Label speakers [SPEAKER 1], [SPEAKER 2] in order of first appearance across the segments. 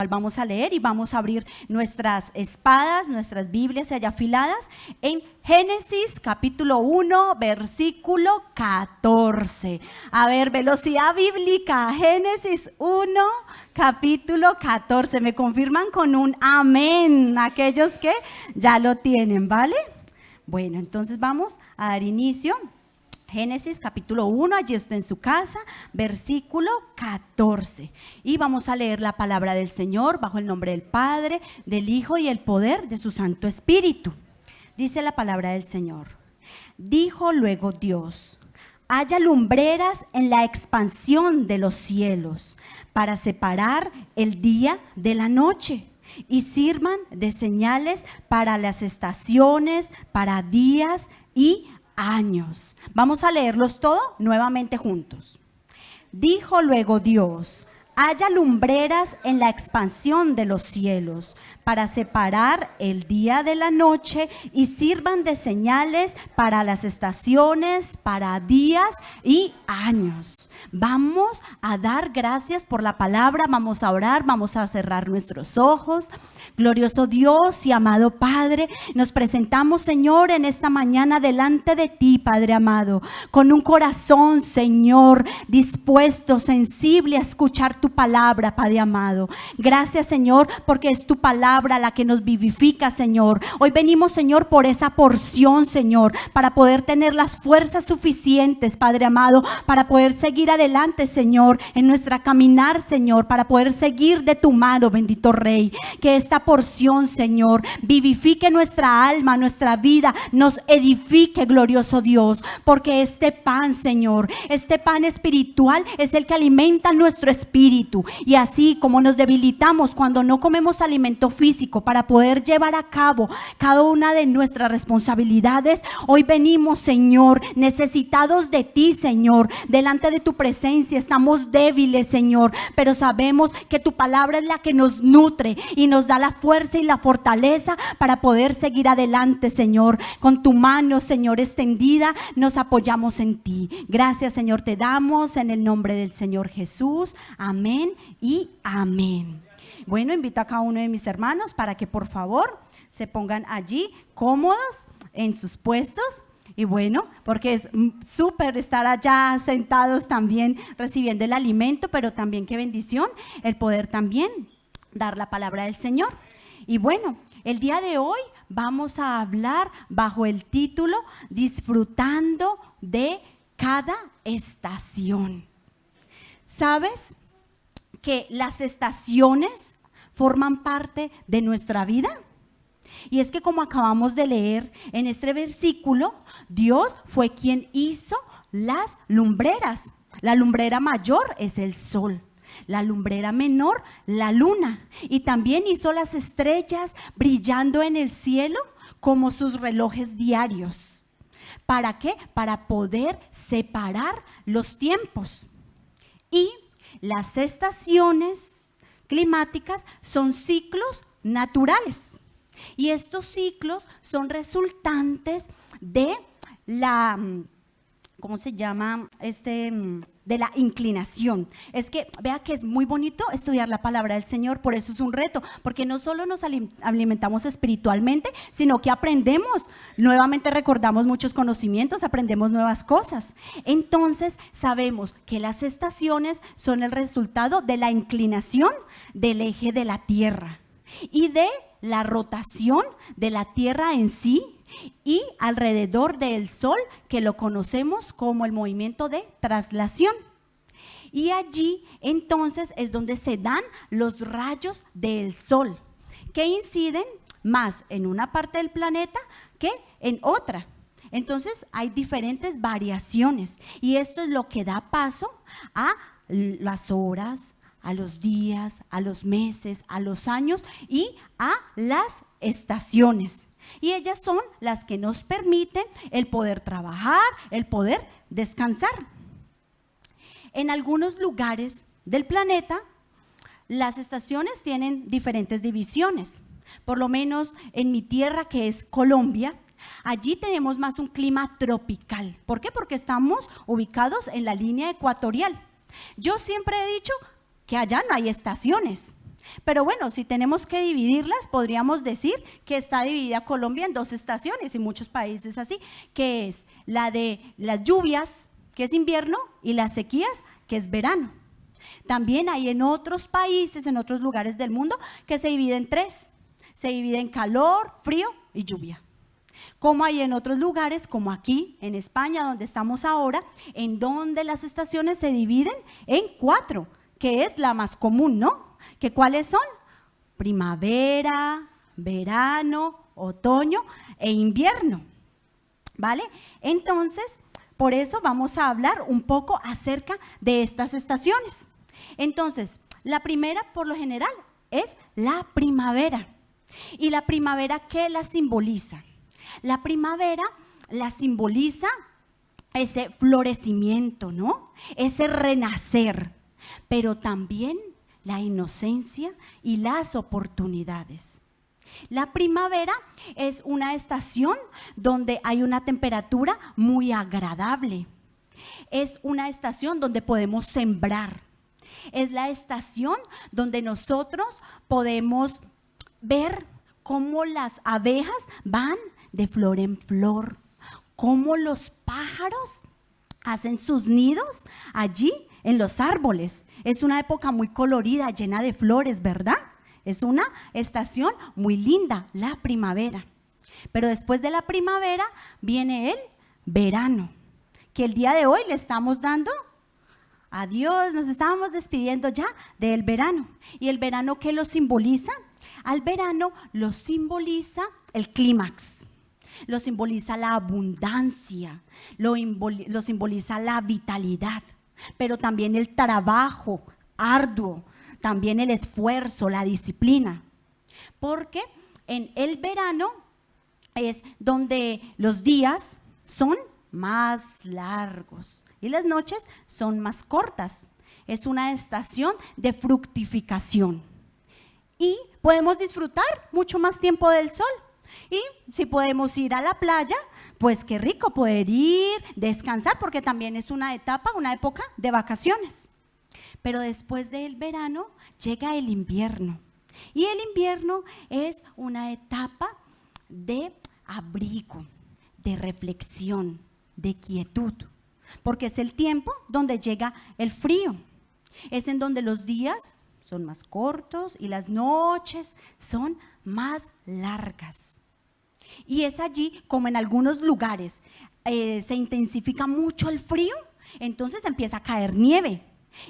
[SPEAKER 1] Vamos a leer y vamos a abrir nuestras espadas, nuestras Biblias allá afiladas en Génesis capítulo 1, versículo 14. A ver, velocidad bíblica, Génesis 1, capítulo 14. Me confirman con un amén aquellos que ya lo tienen, ¿vale? Bueno, entonces vamos a dar inicio. Génesis capítulo 1, allí está en su casa, versículo 14. Y vamos a leer la palabra del Señor bajo el nombre del Padre, del Hijo y el poder de su Santo Espíritu. Dice la palabra del Señor. Dijo luego Dios: haya lumbreras en la expansión de los cielos para separar el día de la noche, y sirvan de señales para las estaciones, para días y años. Vamos a leerlos todos nuevamente juntos. Dijo luego Dios: haya lumbreras en la expansión de los cielos para separar el día de la noche, y sirvan de señales para las estaciones, para días y años. Vamos a dar gracias por la palabra, vamos a orar, vamos a cerrar nuestros ojos. Glorioso Dios y amado Padre, nos presentamos, Señor, en esta mañana delante de ti, Padre amado, con un corazón, Señor, dispuesto, sensible a escuchar tu palabra, Padre amado. Gracias, Señor, porque es tu palabra la que nos vivifica, Señor. Hoy venimos, Señor, por esa porción, Señor, para poder tener las fuerzas suficientes, Padre amado, para poder seguir adelante, Señor, en nuestra caminar, Señor, para poder seguir de tu mano, bendito Rey. Que esta porción, Señor, vivifique nuestra alma, nuestra vida, nos edifique, glorioso Dios, porque este pan, Señor, este pan espiritual es el que alimenta nuestro espíritu. Y así como nos debilitamos cuando no comemos alimento físico para poder llevar a cabo cada una de nuestras responsabilidades, hoy venimos, Señor, necesitados de ti, Señor, delante de tu presencia. Estamos débiles, Señor, pero sabemos que tu palabra es la que nos nutre y nos da la fuerza y la fortaleza para poder seguir adelante, Señor. Con tu mano, Señor, extendida, nos apoyamos en ti. Gracias, Señor, te damos en el nombre del Señor Jesús. Amén y amén. Bueno, invito a cada uno de mis hermanos para que por favor se pongan allí cómodos en sus puestos. Y bueno, porque es súper estar allá sentados también recibiendo el alimento, pero también qué bendición el poder también dar la palabra del Señor. Y bueno, el día de hoy vamos a hablar bajo el título Disfrutando de cada estación. ¿Sabes que las estaciones forman parte de nuestra vida? Y es que, como acabamos de leer en este versículo, Dios fue quien hizo las lumbreras. La lumbrera mayor es el sol, la lumbrera menor, la luna, y también hizo las estrellas brillando en el cielo como sus relojes diarios. ¿Para qué? Para poder separar los tiempos. Y las estaciones climáticas son ciclos naturales. Y estos ciclos son resultantes de la, ¿cómo se llama? De la inclinación. Es que vea que es muy bonito estudiar la palabra del Señor, por eso es un reto, porque no solo nos alimentamos espiritualmente, sino que aprendemos, nuevamente recordamos muchos conocimientos, aprendemos nuevas cosas. Entonces sabemos que las estaciones son el resultado de la inclinación del eje de la Tierra y de la rotación de la Tierra en sí y alrededor del Sol, que lo conocemos como el movimiento de traslación. Y allí entonces es donde se dan los rayos del Sol, que inciden más en una parte del planeta que en otra. Entonces hay diferentes variaciones y esto es lo que da paso a las horas, a los días, a los meses, a los años y a las estaciones. Y ellas son las que nos permiten el poder trabajar, el poder descansar. En algunos lugares del planeta, las estaciones tienen diferentes divisiones. Por lo menos en mi tierra, que es Colombia, allí tenemos más un clima tropical. ¿Por qué? Porque estamos ubicados en la línea ecuatorial. Yo siempre he dicho que allá no hay estaciones. Pero bueno, si tenemos que dividirlas, podríamos decir que está dividida Colombia en 2 estaciones y muchos países así, que es la de las lluvias, que es invierno, y las sequías, que es verano. También hay en otros países, en otros lugares del mundo, que se divide en 3. Se divide en calor, frío y lluvia. Como hay en otros lugares, como aquí en España, donde estamos ahora, en donde las estaciones se dividen en 4, que es la más común, ¿no? ¿Que cuáles son? Primavera, verano, otoño e invierno, ¿vale? Entonces, por eso vamos a hablar un poco acerca de estas estaciones. Entonces, la primera, por lo general, es la primavera. ¿Y la primavera qué la simboliza? La primavera la simboliza ese florecimiento, ¿no? Ese renacer, pero también la inocencia y las oportunidades. La primavera es una estación donde hay una temperatura muy agradable. Es una estación donde podemos sembrar. Es la estación donde nosotros podemos ver cómo las abejas van de flor en flor, cómo los pájaros hacen sus nidos allí en los árboles. Es una época muy colorida, llena de flores, ¿verdad? Es una estación muy linda, la primavera. Pero después de la primavera viene el verano, que el día de hoy le estamos dando adiós, nos estábamos despidiendo ya del verano. ¿Y el verano qué lo simboliza? Al verano lo simboliza el clímax, lo simboliza la abundancia, lo simboliza la vitalidad, pero también el trabajo arduo, también el esfuerzo, la disciplina, porque en el verano es donde los días son más largos y las noches son más cortas. Es una estación de fructificación y podemos disfrutar mucho más tiempo del sol. Y si podemos ir a la playa, pues qué rico poder ir, descansar, porque también es una etapa, una época de vacaciones. Pero después del verano llega el invierno. Y el invierno es una etapa de abrigo, de reflexión, de quietud, porque es el tiempo donde llega el frío. Es en donde los días son más cortos y las noches son más largas. Y es allí como en algunos lugares se intensifica mucho el frío, entonces empieza a caer nieve.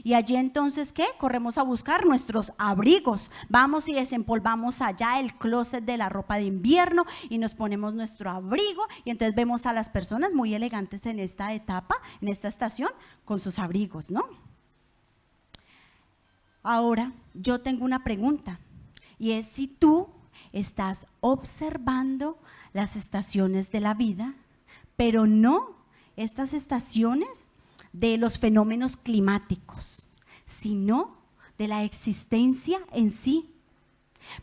[SPEAKER 1] Y allí entonces, ¿qué? Corremos a buscar nuestros abrigos. Vamos y desempolvamos allá el closet de la ropa de invierno y nos ponemos nuestro abrigo. Y entonces vemos a las personas muy elegantes en esta etapa, en esta estación, con sus abrigos, ¿no? Ahora, yo tengo una pregunta, y es si tú estás observando las estaciones de la vida, pero no estas estaciones de los fenómenos climáticos, sino de la existencia en sí.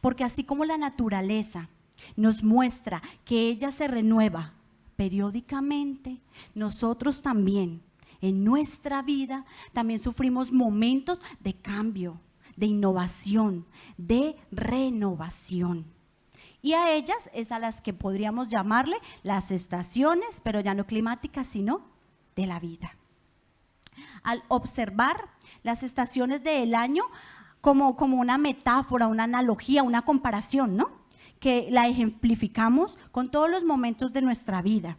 [SPEAKER 1] Porque así como la naturaleza nos muestra que ella se renueva periódicamente, nosotros también en nuestra vida también sufrimos momentos de cambio, de innovación, de renovación. Y a ellas es a las que podríamos llamarle las estaciones, pero ya no climáticas, sino de la vida. Al observar las estaciones del año como una metáfora, una analogía, una comparación, ¿no? Que la ejemplificamos con todos los momentos de nuestra vida,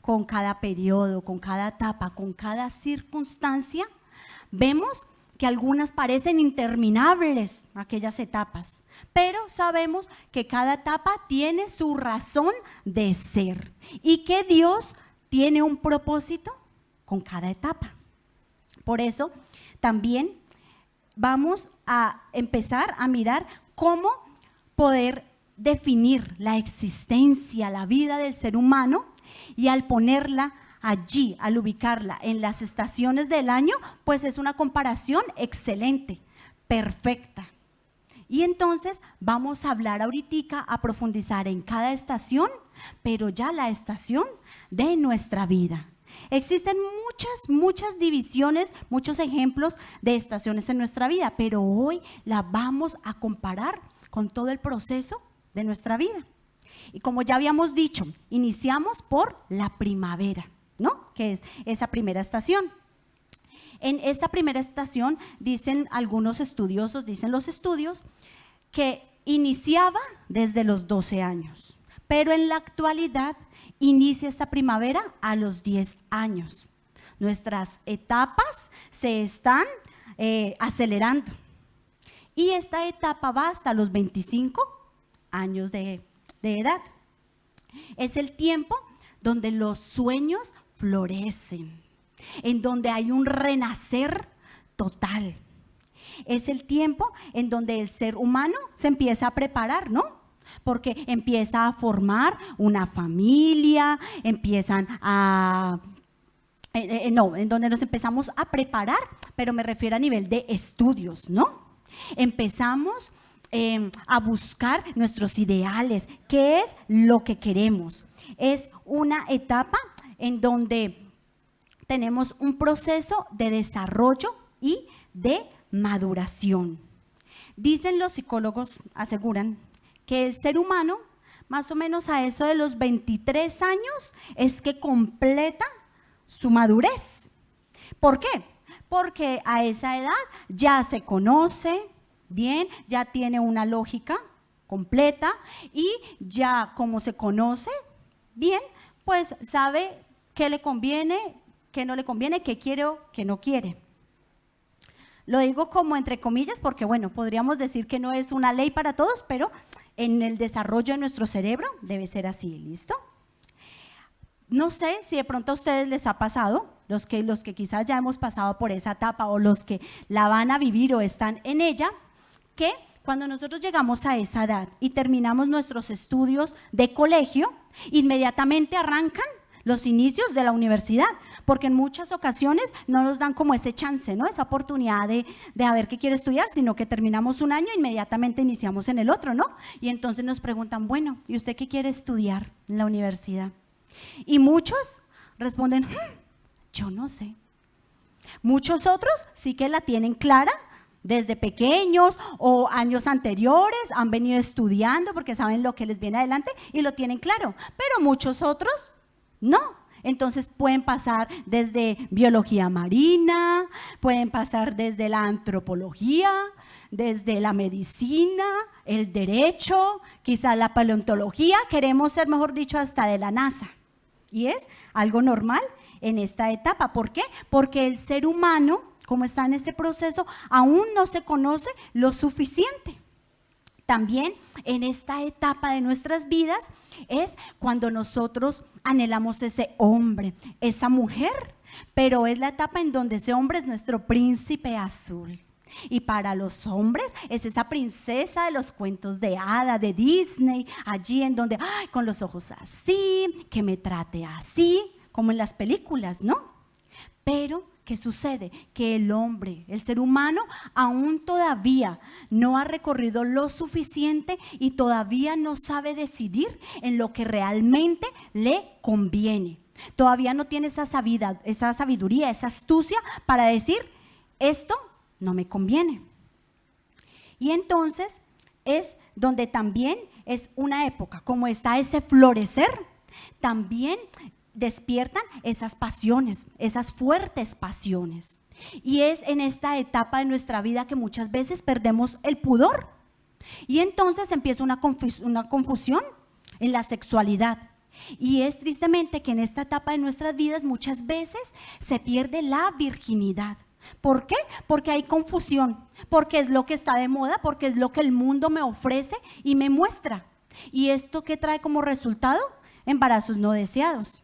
[SPEAKER 1] con cada periodo, con cada etapa, con cada circunstancia, vemos que algunas parecen interminables, aquellas etapas, pero sabemos que cada etapa tiene su razón de ser y que Dios tiene un propósito con cada etapa. Por eso también vamos a empezar a mirar cómo poder definir la existencia, la vida del ser humano, y al ponerla allí, al ubicarla en las estaciones del año, pues es una comparación excelente, perfecta. Y entonces vamos a hablar ahorita, a profundizar en cada estación, pero ya la estación de nuestra vida. Existen muchas divisiones, muchos ejemplos de estaciones en nuestra vida, pero hoy la vamos a comparar con todo el proceso de nuestra vida. Y como ya habíamos dicho, iniciamos por la primavera, ¿no? Que es esa primera estación. En esta primera estación dicen algunos estudiosos, dicen los estudios, que iniciaba desde los 12 años, pero en la actualidad inicia esta primavera a los 10 años. Nuestras etapas se están acelerando y esta etapa va hasta los 25 años de edad. Es el tiempo donde los sueños florecen, en donde hay un renacer total. Es el tiempo en donde el ser humano se empieza a preparar, ¿no? Porque empieza a formar una familia, empiezan a… en donde nos empezamos a preparar, pero me refiero a nivel de estudios, ¿no? Empezamos a buscar nuestros ideales, qué es lo que queremos. Es una etapa en donde tenemos un proceso de desarrollo y de maduración. Dicen los psicólogos, aseguran que el ser humano, más o menos a eso de los 23 años, es que completa su madurez. ¿Por qué? Porque a esa edad ya se conoce bien, ya tiene una lógica completa y ya como se conoce bien, pues sabe qué le conviene, qué no le conviene, qué quiere o qué no quiere. Lo digo como entre comillas porque, bueno, podríamos decir que no es una ley para todos, pero en el desarrollo de nuestro cerebro debe ser así, ¿listo? No sé si de pronto a ustedes les ha pasado, los que quizás ya hemos pasado por esa etapa o los que la van a vivir o están en ella, que cuando nosotros llegamos a esa edad y terminamos nuestros estudios de colegio, inmediatamente arrancan los inicios de la universidad, porque en muchas ocasiones no nos dan como ese chance, ¿no? Esa oportunidad de a ver qué quiere estudiar, sino que terminamos un año e inmediatamente iniciamos en el otro, ¿no? Y entonces nos preguntan, bueno, ¿y usted qué quiere estudiar en la universidad? Y muchos responden, yo no sé. Muchos otros sí que la tienen clara desde pequeños o años anteriores, han venido estudiando porque saben lo que les viene adelante y lo tienen claro, pero muchos otros no. Entonces pueden pasar desde biología marina, pueden pasar desde la antropología, desde la medicina, el derecho, quizás la paleontología, queremos ser, mejor dicho, hasta de la NASA. Y es algo normal en esta etapa. ¿Por qué? Porque el ser humano, como está en ese proceso, aún no se conoce lo suficiente. También en esta etapa de nuestras vidas es cuando nosotros anhelamos ese hombre, esa mujer, pero es la etapa en donde ese hombre es nuestro príncipe azul. Y para los hombres es esa princesa de los cuentos de hada, de Disney, allí en donde, ay, con los ojos así, que me trate así, como en las películas, ¿no? Pero ¿qué sucede? Que el hombre, el ser humano, aún todavía no ha recorrido lo suficiente y todavía no sabe decidir en lo que realmente le conviene. Todavía no tiene esa sabiduría, esa astucia para decir, esto no me conviene. Y entonces es donde también es una época, como está ese florecer, también despiertan esas pasiones, esas fuertes pasiones. Y es en esta etapa de nuestra vida que muchas veces perdemos el pudor. Y entonces empieza una confusión en la sexualidad. Y es tristemente que en esta etapa de nuestras vidas muchas veces se pierde la virginidad. ¿Por qué? Porque hay confusión, porque es lo que está de moda, porque es lo que el mundo me ofrece y me muestra. ¿Y esto qué trae como resultado? Embarazos no deseados.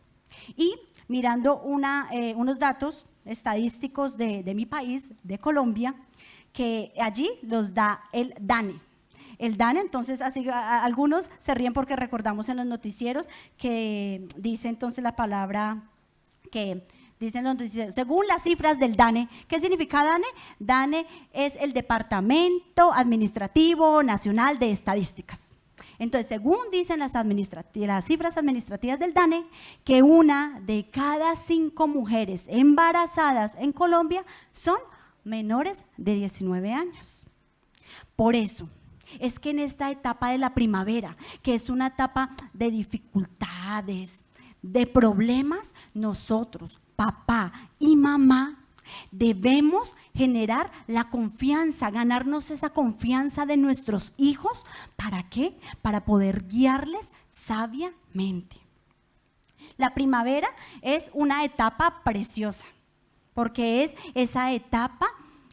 [SPEAKER 1] Y mirando unos datos estadísticos de mi país, de Colombia, que allí los da el DANE. El DANE, entonces, así, algunos se ríen porque recordamos en los noticieros que dice entonces la palabra que… Dicen los noticieros, según las cifras del DANE. ¿Qué significa DANE? DANE es el Departamento Administrativo Nacional de Estadísticas. Entonces, según dicen las cifras administrativas del DANE, que 1 de cada 5 mujeres embarazadas en Colombia son menores de 19 años. Por eso es que en esta etapa de la primavera, que es una etapa de dificultades, de problemas, nosotros, papá y mamá, debemos generar la confianza, ganarnos esa confianza de nuestros hijos. ¿Para qué? Para poder guiarles sabiamente. La primavera es una etapa preciosa, porque es esa etapa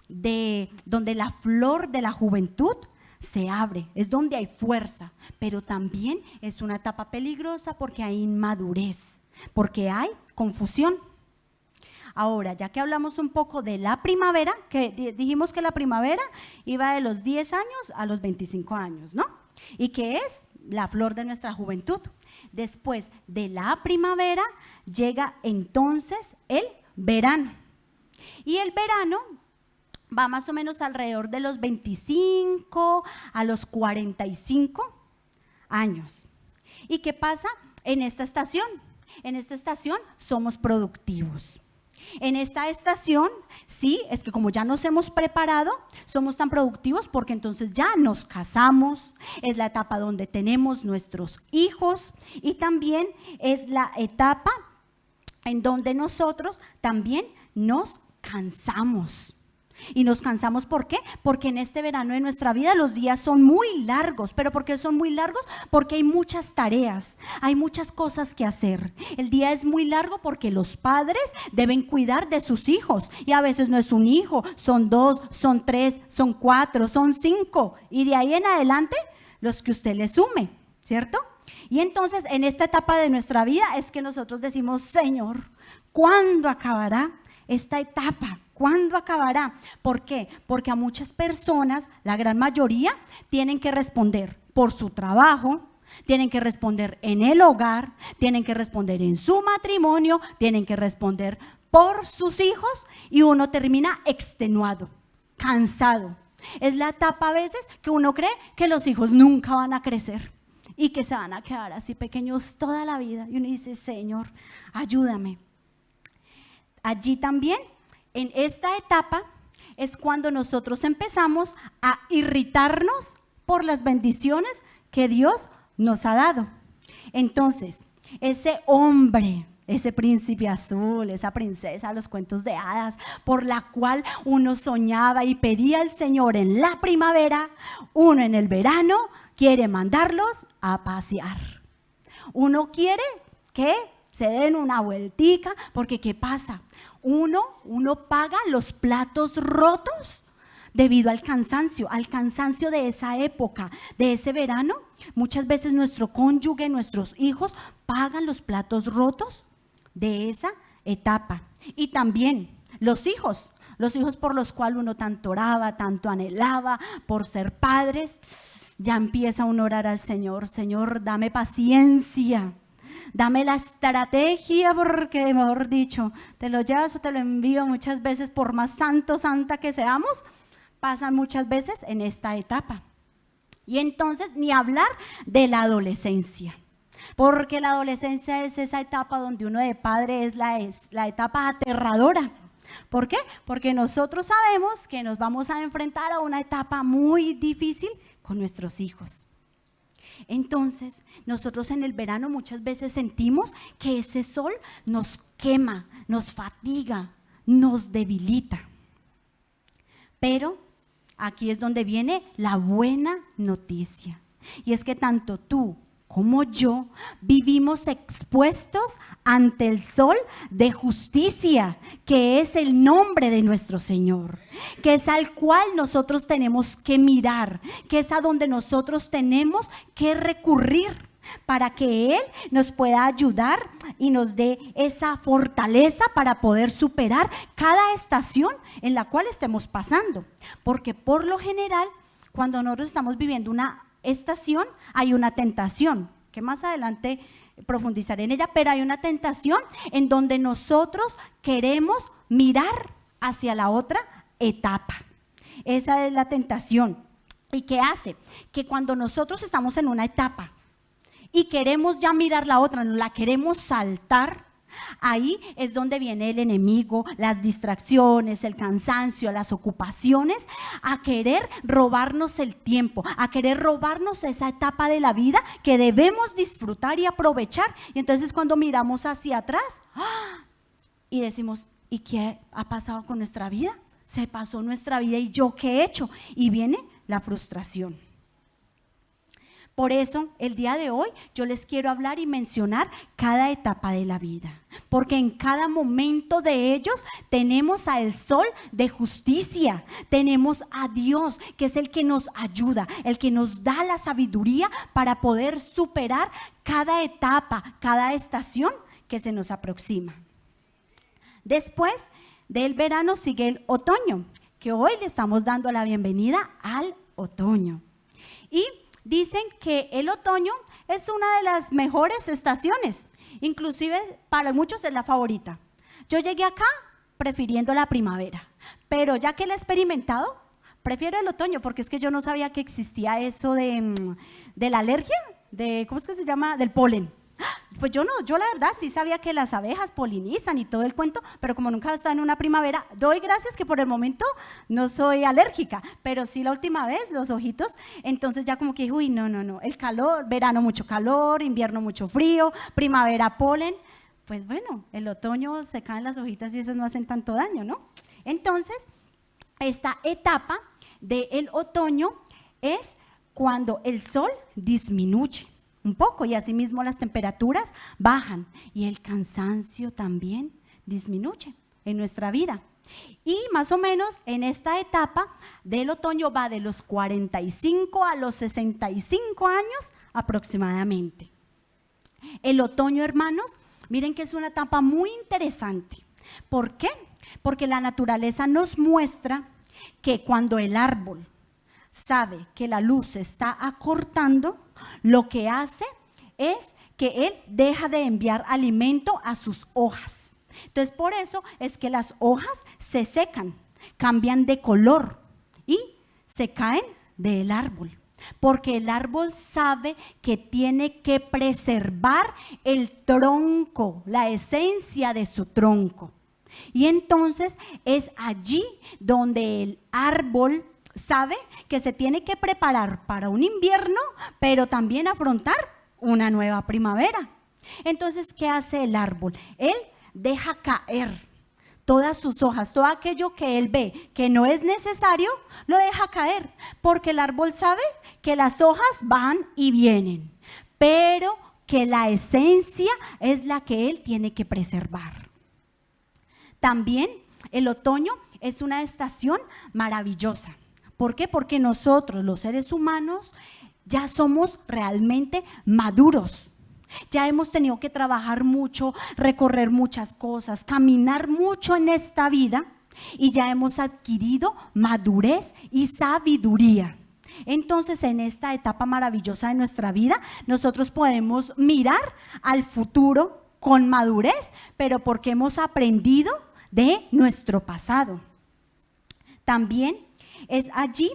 [SPEAKER 1] donde la flor de la juventud se abre, es donde hay fuerza, pero también es una etapa peligrosa porque hay inmadurez, porque hay confusión. Ahora, ya que hablamos un poco de la primavera, que dijimos que la primavera iba de los 10 años a los 25 años, ¿no? Y que es la flor de nuestra juventud. Después de la primavera llega entonces el verano. Y el verano va más o menos alrededor de los 25 a los 45 años. ¿Y qué pasa en esta estación? En esta estación somos productivos. En esta estación, sí, es que como ya nos hemos preparado, somos tan productivos porque entonces ya nos casamos, es la etapa donde tenemos nuestros hijos y también es la etapa en donde nosotros también nos cansamos. Y nos cansamos, ¿por qué? Porque en este verano de nuestra vida los días son muy largos. ¿Pero por qué son muy largos? Porque hay muchas tareas, hay muchas cosas que hacer. El día es muy largo porque los padres deben cuidar de sus hijos. Y a veces no es un hijo, son 2, son 3, son 4, son 5. Y de ahí en adelante, los que usted le sume, ¿cierto? Y entonces en esta etapa de nuestra vida es que nosotros decimos, Señor, ¿cuándo acabará esta etapa? ¿Cuándo acabará? ¿Por qué? Porque a muchas personas, la gran mayoría, tienen que responder por su trabajo, tienen que responder en el hogar, tienen que responder en su matrimonio, tienen que responder por sus hijos y uno termina extenuado, cansado. Es la etapa a veces que uno cree que los hijos nunca van a crecer y que se van a quedar así pequeños toda la vida. Y uno dice, Señor, ayúdame. Allí también, en esta etapa, es cuando nosotros empezamos a irritarnos por las bendiciones que Dios nos ha dado. Entonces, ese hombre, ese príncipe azul, esa princesa, los cuentos de hadas, por la cual uno soñaba y pedía al Señor en la primavera, uno en el verano quiere mandarlos a pasear. Uno quiere que se den una vueltica, porque ¿qué pasa? Uno paga los platos rotos debido al cansancio de esa época, de ese verano. Muchas veces nuestro cónyuge, nuestros hijos pagan los platos rotos de esa etapa. Y también los hijos por los cuales uno tanto oraba, tanto anhelaba por ser padres, ya empieza uno a orar al Señor, Señor, dame paciencia. Dame la estrategia porque, mejor dicho, te lo llevas o te lo envío muchas veces, por más santa que seamos, pasan muchas veces en esta etapa. Y entonces ni hablar de la adolescencia, porque la adolescencia es esa etapa donde uno de padre es la etapa aterradora. ¿Por qué? Porque nosotros sabemos que nos vamos a enfrentar a una etapa muy difícil con nuestros hijos. Entonces, nosotros en el verano muchas veces sentimos que ese sol nos quema, nos fatiga, nos debilita. Pero aquí es donde viene la buena noticia. Y es que tanto tú como yo vivimos expuestos ante el sol de justicia, que es el nombre de nuestro Señor, que es al cual nosotros tenemos que mirar, que es a donde nosotros tenemos que recurrir para que Él nos pueda ayudar y nos dé esa fortaleza para poder superar cada estación en la cual estemos pasando. Porque por lo general, cuando nosotros estamos viviendo una estación, hay una tentación, que más adelante profundizaré en ella, pero hay una tentación en donde nosotros queremos mirar hacia la otra etapa. Esa es la tentación. ¿Y qué hace? Que cuando nosotros estamos en una etapa y queremos ya mirar la otra, no la queremos saltar, ahí es donde viene el enemigo, las distracciones, el cansancio, las ocupaciones, a querer robarnos el tiempo, a querer robarnos esa etapa de la vida que debemos disfrutar y aprovechar. Y entonces cuando miramos hacia atrás y decimos, ¿y qué ha pasado con nuestra vida? Se pasó nuestra vida y ¿yo qué he hecho? Y viene la frustración. Por eso, el día de hoy, yo les quiero hablar y mencionar cada etapa de la vida. Porque en cada momento de ellos tenemos al sol de justicia. Tenemos a Dios, que es el que nos ayuda, el que nos da la sabiduría para poder superar cada etapa, cada estación que se nos aproxima. Después del verano sigue el otoño, que hoy le estamos dando la bienvenida al otoño. Y dicen que el otoño es una de las mejores estaciones, inclusive para muchos es la favorita. Yo llegué acá prefiriendo la primavera, pero ya que la he experimentado, prefiero el otoño porque es que yo no sabía que existía eso de la alergia, ¿cómo es que se llama? Del polen. Pues yo la verdad sí sabía que las abejas polinizan y todo el cuento, pero como nunca he estado en una primavera, doy gracias que por el momento no soy alérgica, pero sí la última vez, los ojitos, entonces ya como que dije, uy, no, el calor, verano mucho calor, invierno mucho frío, primavera polen, pues bueno, el otoño se caen las hojitas y esas no hacen tanto daño, ¿no? Entonces, esta etapa del otoño es cuando el sol disminuye un poco y asimismo las temperaturas bajan y el cansancio también disminuye en nuestra vida. Y más o menos en esta etapa del otoño va de los 45 a los 65 años aproximadamente. El otoño, hermanos, miren que es una etapa muy interesante. ¿Por qué? Porque la naturaleza nos muestra que cuando el árbol sabe que la luz se está acortando, lo que hace es que él deja de enviar alimento a sus hojas. Entonces, por eso es que las hojas se secan, cambian de color y se caen del árbol. Porque el árbol sabe que tiene que preservar el tronco, la esencia de su tronco. Y entonces es allí donde el árbol sabe que se tiene que preparar para un invierno, pero también afrontar una nueva primavera. Entonces, ¿qué hace el árbol? Él deja caer todas sus hojas, todo aquello que él ve que no es necesario, lo deja caer, porque el árbol sabe que las hojas van y vienen, pero que la esencia es la que él tiene que preservar. También el otoño es una estación maravillosa. ¿Por qué? Porque nosotros, los seres humanos, ya somos realmente maduros. Ya hemos tenido que trabajar mucho, recorrer muchas cosas, caminar mucho en esta vida y ya hemos adquirido madurez y sabiduría. Entonces, en esta etapa maravillosa de nuestra vida, nosotros podemos mirar al futuro con madurez, pero porque hemos aprendido de nuestro pasado. También es allí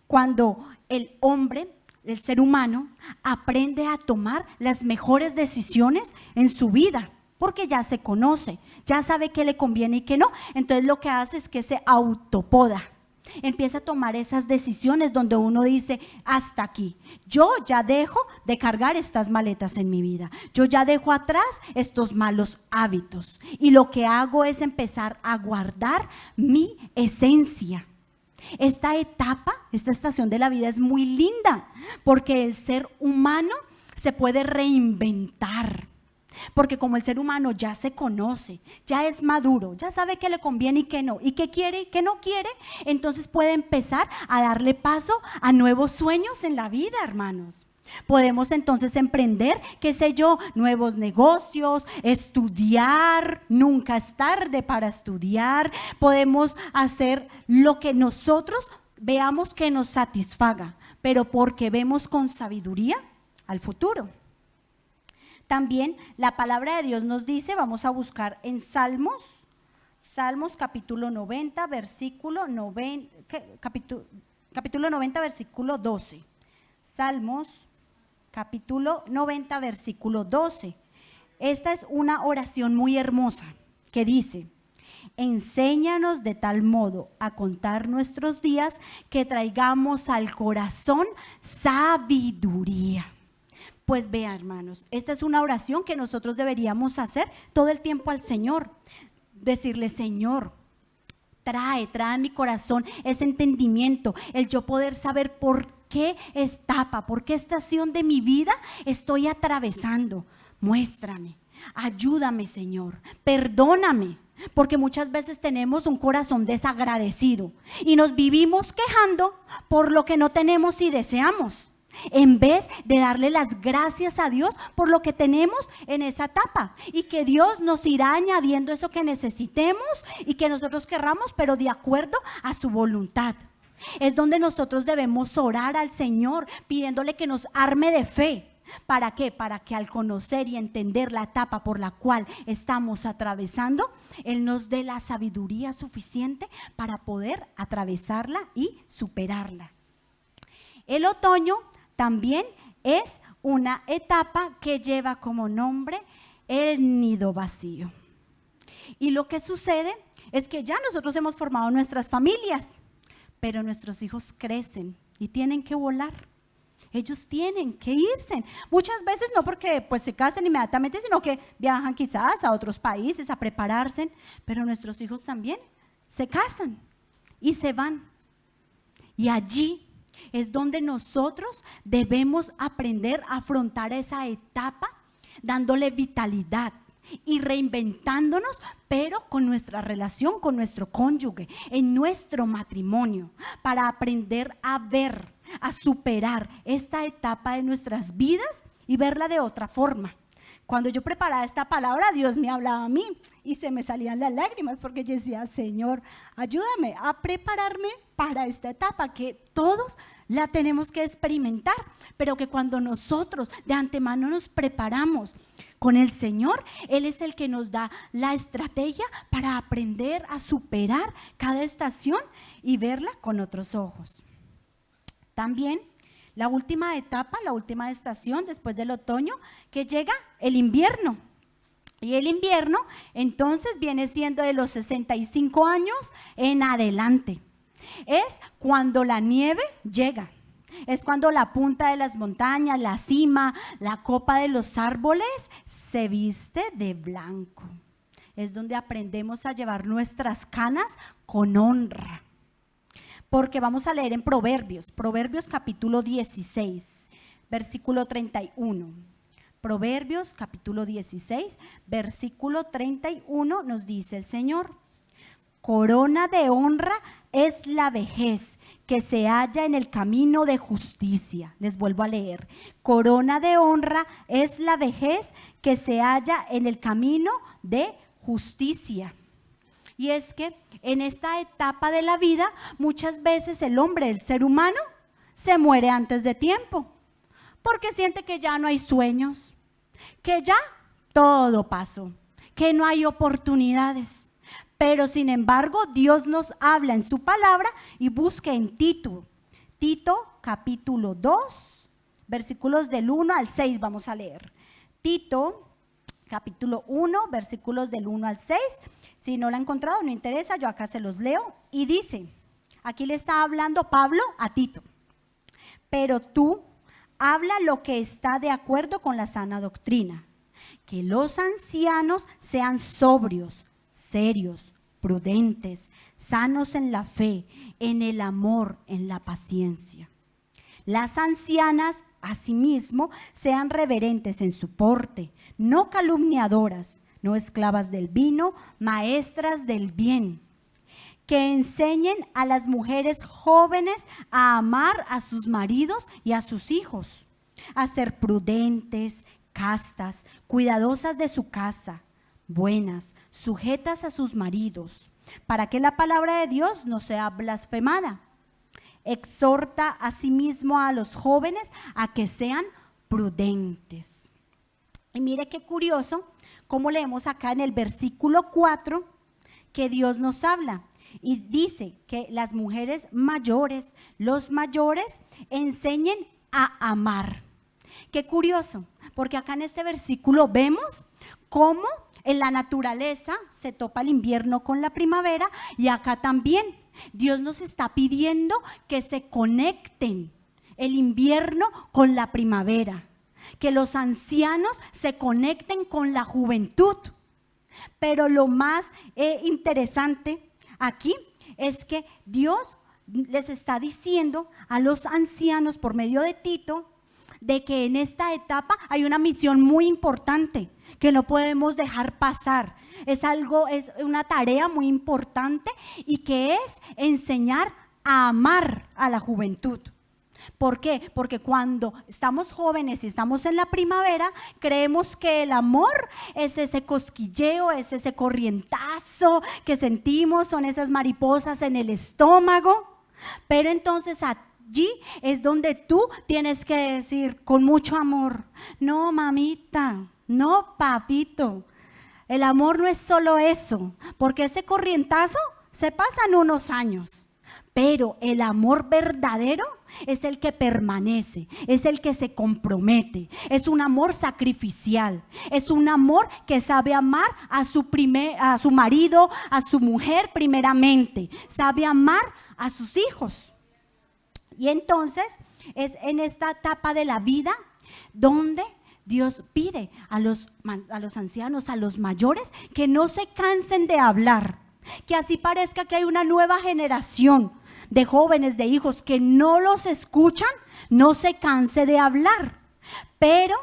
[SPEAKER 1] cuando el hombre, el ser humano, aprende a tomar las mejores decisiones en su vida, porque ya se conoce, ya sabe qué le conviene y qué no. Entonces lo que hace es que se autopoda, empieza a tomar esas decisiones donde uno dice, hasta aquí, yo ya dejo de cargar estas maletas en mi vida, yo ya dejo atrás estos malos hábitos y lo que hago es empezar a guardar mi esencia. Esta etapa, esta estación de la vida es muy linda porque el ser humano se puede reinventar. Porque como el ser humano ya se conoce, ya es maduro, ya sabe qué le conviene y qué no, y qué quiere y qué no quiere, entonces puede empezar a darle paso a nuevos sueños en la vida, hermanos. Podemos entonces emprender, qué sé yo, nuevos negocios, estudiar, nunca es tarde para estudiar. Podemos hacer lo que nosotros veamos que nos satisfaga, pero porque vemos con sabiduría al futuro. También la palabra de Dios nos dice, vamos a buscar en Salmos capítulo 90, versículo 90, capítulo 90, versículo 12. Salmos, capítulo 90, versículo 12. Esta es una oración muy hermosa que dice: enséñanos de tal modo a contar nuestros días que traigamos al corazón sabiduría. Pues vean, hermanos, esta es una oración que nosotros deberíamos hacer todo el tiempo al Señor. Decirle: Señor, trae a mi corazón ese entendimiento, el yo poder saber por qué etapa, por qué estación de mi vida estoy atravesando. Muéstrame, ayúdame, Señor, perdóname, porque muchas veces tenemos un corazón desagradecido y nos vivimos quejando por lo que no tenemos y deseamos, en vez de darle las gracias a Dios por lo que tenemos en esa etapa, y que Dios nos irá añadiendo eso que necesitemos y que nosotros querramos, pero de acuerdo a su voluntad. Es donde nosotros debemos orar al Señor pidiéndole que nos arme de fe. ¿Para qué? Para que al conocer y entender la etapa por la cual estamos atravesando, Él nos dé la sabiduría suficiente para poder atravesarla y superarla. El otoño también es una etapa que lleva como nombre el nido vacío. Y lo que sucede es que ya nosotros hemos formado nuestras familias, pero nuestros hijos crecen y tienen que volar. Ellos tienen que irse. Muchas veces no porque pues se casen inmediatamente, sino que viajan quizás a otros países a prepararse. Pero nuestros hijos también se casan y se van. Y allí es donde nosotros debemos aprender a afrontar esa etapa, dándole vitalidad y reinventándonos, pero con nuestra relación, con nuestro cónyuge, en nuestro matrimonio, para aprender a ver, a superar esta etapa de nuestras vidas y verla de otra forma. Cuando yo preparaba esta palabra, Dios me hablaba a mí y se me salían las lágrimas, porque yo decía: Señor, ayúdame a prepararme para esta etapa que todos la tenemos que experimentar, pero que cuando nosotros de antemano nos preparamos con el Señor, Él es el que nos da la estrategia para aprender a superar cada estación y verla con otros ojos. También la última etapa, la última estación después del otoño, que llega el invierno. Y el invierno entonces viene siendo de los 65 años en adelante. Es cuando la nieve llega. Es cuando la punta de las montañas, la cima, la copa de los árboles se viste de blanco. Es donde aprendemos a llevar nuestras canas con honra. Porque vamos a leer en Proverbios capítulo 16, versículo 31. Proverbios capítulo 16, versículo 31 nos dice el Señor: corona de honra es la vejez que se halla en el camino de justicia. Les vuelvo a leer: corona de honra es la vejez que se halla en el camino de justicia. Y es que en esta etapa de la vida, muchas veces el hombre, el ser humano, se muere antes de tiempo, porque siente que ya no hay sueños, que ya todo pasó, que no hay oportunidades. Pero sin embargo, Dios nos habla en su palabra, y busque en Tito capítulo 2, versículos del 1 al 6 vamos a leer. Tito capítulo 1, versículos del 1 al 6. Si no la ha encontrado, no interesa, yo acá se los leo. Y dice, aquí le está hablando Pablo a Tito: pero tú habla lo que está de acuerdo con la sana doctrina, que los ancianos sean sobrios, serios, prudentes, sanos en la fe, en el amor, en la paciencia. Las ancianas, asimismo, sean reverentes en su porte, no calumniadoras, no esclavas del vino, maestras del bien, que enseñen a las mujeres jóvenes a amar a sus maridos y a sus hijos, a ser prudentes, castas, cuidadosas de su casa, buenas, sujetas a sus maridos, para que la palabra de Dios no sea blasfemada. Exhorta asimismo a los jóvenes a que sean prudentes. Y mire qué curioso cómo leemos acá en el versículo 4 que Dios nos habla. Y dice que las mujeres mayores, los mayores, enseñen a amar. Qué curioso, porque acá en este versículo vemos cómo en la naturaleza se topa el invierno con la primavera, y acá también Dios nos está pidiendo que se conecten el invierno con la primavera, que los ancianos se conecten con la juventud. Pero lo más interesante aquí es que Dios les está diciendo a los ancianos por medio de Tito de que en esta etapa hay una misión muy importante que no podemos dejar pasar. Es una tarea muy importante, y que es enseñar a amar a la juventud. ¿Por qué? Porque cuando estamos jóvenes y estamos en la primavera, creemos que el amor es ese cosquilleo, es ese corrientazo que sentimos, son esas mariposas en el estómago. Pero entonces allí es donde tú tienes que decir con mucho amor: no, mamita, no, papito, el amor no es solo eso, porque ese corrientazo se pasa en unos años. Pero el amor verdadero es el que permanece, es el que se compromete, es un amor sacrificial, es un amor que sabe amar a su marido, a su mujer primeramente, sabe amar a sus hijos. Y entonces es en esta etapa de la vida donde Dios pide a los ancianos, a los mayores, que no se cansen de hablar, que así parezca que hay una nueva generación de jóvenes, de hijos que no los escuchan, no se canse de hablar. Pero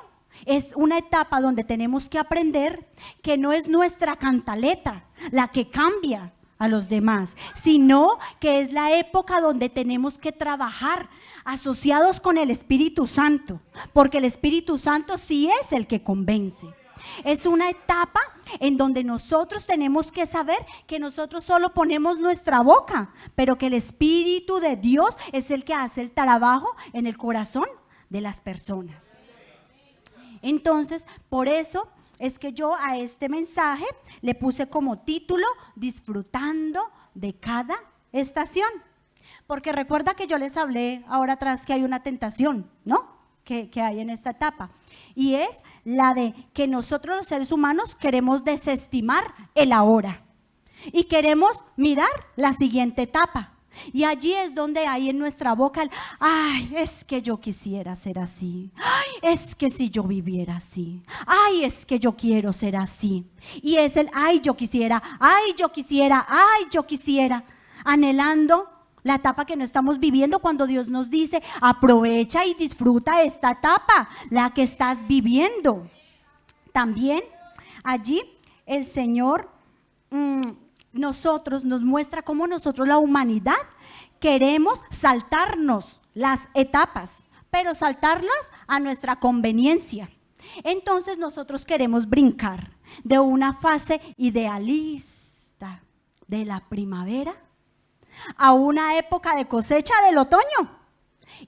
[SPEAKER 1] es una etapa donde tenemos que aprender que no es nuestra cantaleta la que cambia a los demás, sino que es la época donde tenemos que trabajar asociados con el Espíritu Santo, porque el Espíritu Santo sí es el que convence. Es una etapa en donde nosotros tenemos que saber que nosotros solo ponemos nuestra boca, pero que el Espíritu de Dios es el que hace el trabajo en el corazón de las personas. Entonces, por eso es que yo a este mensaje le puse como título: disfrutando de cada estación. Porque recuerda que yo les hablé ahora atrás que hay una tentación, ¿no? Que hay en esta etapa. Y es la de que nosotros los seres humanos queremos desestimar el ahora y queremos mirar la siguiente etapa. Y allí es donde hay en nuestra boca el: ay, es que yo quisiera ser así, ay, es que si yo viviera así, ay, es que yo quiero ser así. Y es el ay, yo quisiera, ay, yo quisiera, ay, yo quisiera, anhelando la etapa que no estamos viviendo, cuando Dios nos dice: aprovecha y disfruta esta etapa, la que estás viviendo. También allí el Señor nos muestra cómo nosotros, la humanidad, queremos saltarnos las etapas, pero saltarlas a nuestra conveniencia. Entonces nosotros queremos brincar de una fase idealista de la primavera a una época de cosecha del otoño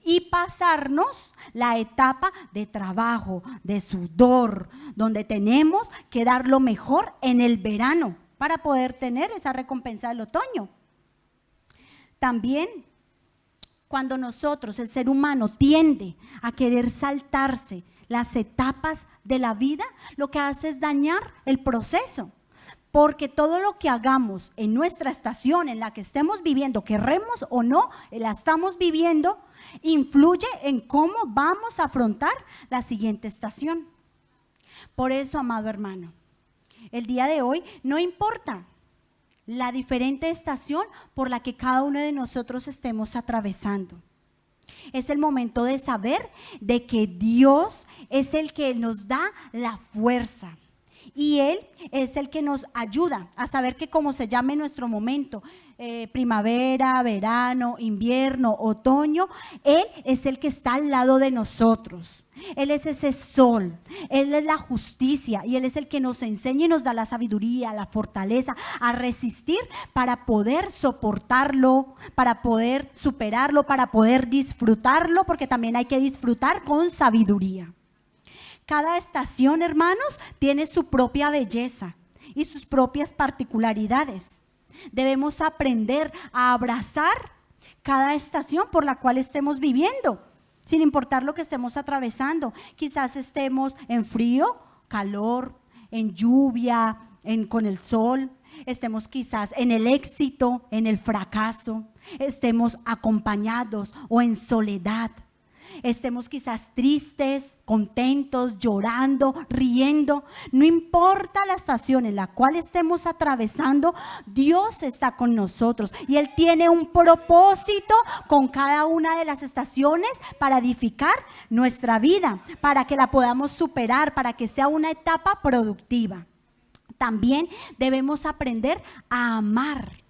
[SPEAKER 1] y pasarnos la etapa de trabajo, de sudor, donde tenemos que dar lo mejor en el verano para poder tener esa recompensa del otoño. También cuando nosotros, el ser humano, tiende a querer saltarse las etapas de la vida, lo que hace es dañar el proceso. Porque todo lo que hagamos en nuestra estación en la que estemos viviendo, querremos o no, la estamos viviendo, influye en cómo vamos a afrontar la siguiente estación. Por eso, amado hermano, el día de hoy no importa la diferente estación por la que cada uno de nosotros estemos atravesando. Es el momento de saber de que Dios es el que nos da la fuerza. Y Él es el que nos ayuda a saber que, como se llame nuestro momento, primavera, verano, invierno, otoño, Él es el que está al lado de nosotros. Él es ese sol, Él es la justicia, y Él es el que nos enseña y nos da la sabiduría, la fortaleza a resistir para poder soportarlo, para poder superarlo, para poder disfrutarlo, porque también hay que disfrutar con sabiduría. Cada estación, hermanos, tiene su propia belleza y sus propias particularidades. Debemos aprender a abrazar cada estación por la cual estemos viviendo, sin importar lo que estemos atravesando. Quizás estemos en frío, calor, en lluvia, con el sol, estemos quizás en el éxito, en el fracaso, estemos acompañados o en soledad. Estemos quizás tristes, contentos, llorando, riendo. No importa la estación en la cual estemos atravesando, Dios está con nosotros y Él tiene un propósito con cada una de las estaciones para edificar nuestra vida, para que la podamos superar, para que sea una etapa productiva. También debemos aprender a amar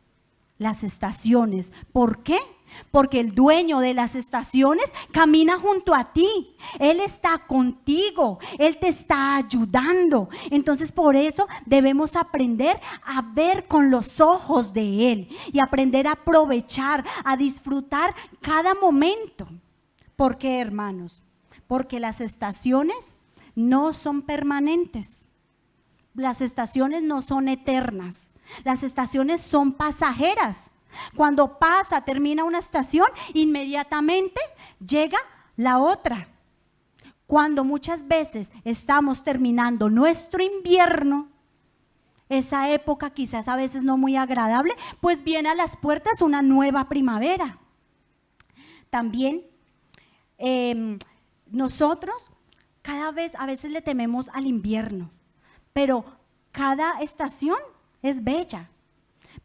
[SPEAKER 1] las estaciones. ¿Por qué? Porque el dueño de las estaciones camina junto a ti. Él está contigo, Él te está ayudando. Entonces por eso debemos aprender a ver con los ojos de Él y aprender a aprovechar, a disfrutar cada momento. ¿Por qué, hermanos? Porque las estaciones no son permanentes. Las estaciones no son eternas. Las estaciones son pasajeras. Cuando termina una estación, inmediatamente llega la otra. Cuando muchas veces estamos terminando nuestro invierno, esa época quizás a veces no muy agradable, pues viene a las puertas una nueva primavera. También nosotros a veces le tememos al invierno, pero cada estación es bella.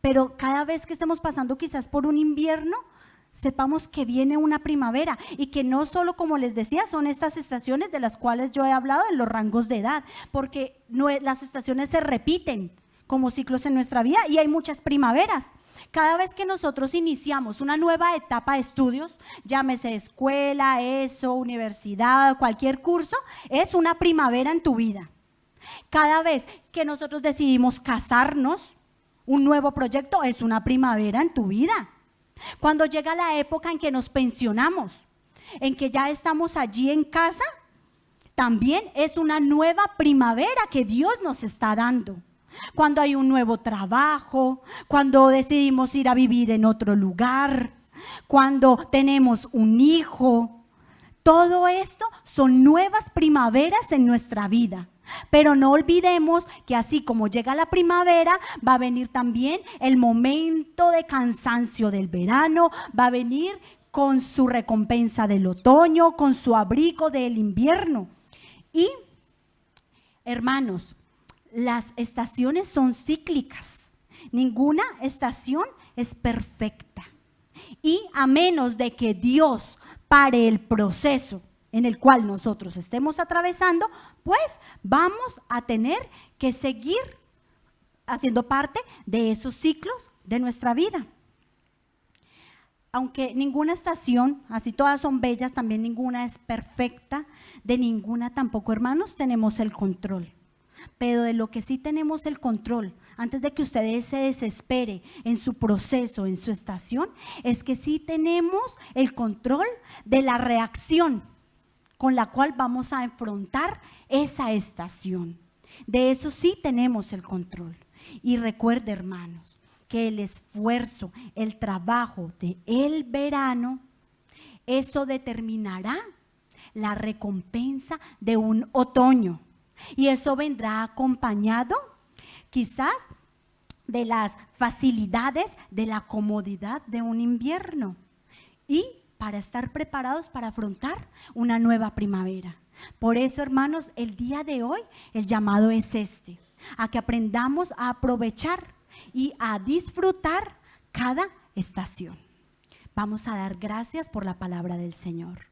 [SPEAKER 1] Pero cada vez que estemos pasando quizás por un invierno, sepamos que viene una primavera y que no solo, como les decía, son estas estaciones de las cuales yo he hablado en los rangos de edad, porque las estaciones se repiten como ciclos en nuestra vida y hay muchas primaveras. Cada vez que nosotros iniciamos una nueva etapa de estudios, llámese escuela, universidad, cualquier curso, es una primavera en tu vida. Cada vez que nosotros decidimos casarnos, un nuevo proyecto es una primavera en tu vida. Cuando llega la época en que nos pensionamos, en que ya estamos allí en casa, también es una nueva primavera que Dios nos está dando. Cuando hay un nuevo trabajo, cuando decidimos ir a vivir en otro lugar, cuando tenemos un hijo, todo esto son nuevas primaveras en nuestra vida. Pero no olvidemos que así como llega la primavera, va a venir también el momento de cansancio del verano, va a venir con su recompensa del otoño, con su abrigo del invierno. Y, hermanos, las estaciones son cíclicas. Ninguna estación es perfecta. Y a menos de que Dios pare el proceso en el cual nosotros estemos atravesando, pues vamos a tener que seguir haciendo parte de esos ciclos de nuestra vida. Aunque ninguna estación, así todas son bellas, también ninguna es perfecta, de ninguna tampoco, hermanos, tenemos el control. Pero de lo que sí tenemos el control, antes de que ustedes se desespere en su proceso, en su estación, es que sí tenemos el control de la reacción con la cual vamos a enfrentar esa estación. De eso sí tenemos el control. Y recuerde, hermanos, que el esfuerzo, el trabajo del verano, eso determinará la recompensa de un otoño. Y eso vendrá acompañado quizás de las facilidades, de la comodidad de un invierno. Y para estar preparados para afrontar una nueva primavera. Por eso, hermanos, el día de hoy el llamado es a que aprendamos a aprovechar y a disfrutar cada estación. Vamos a dar gracias por la palabra del Señor.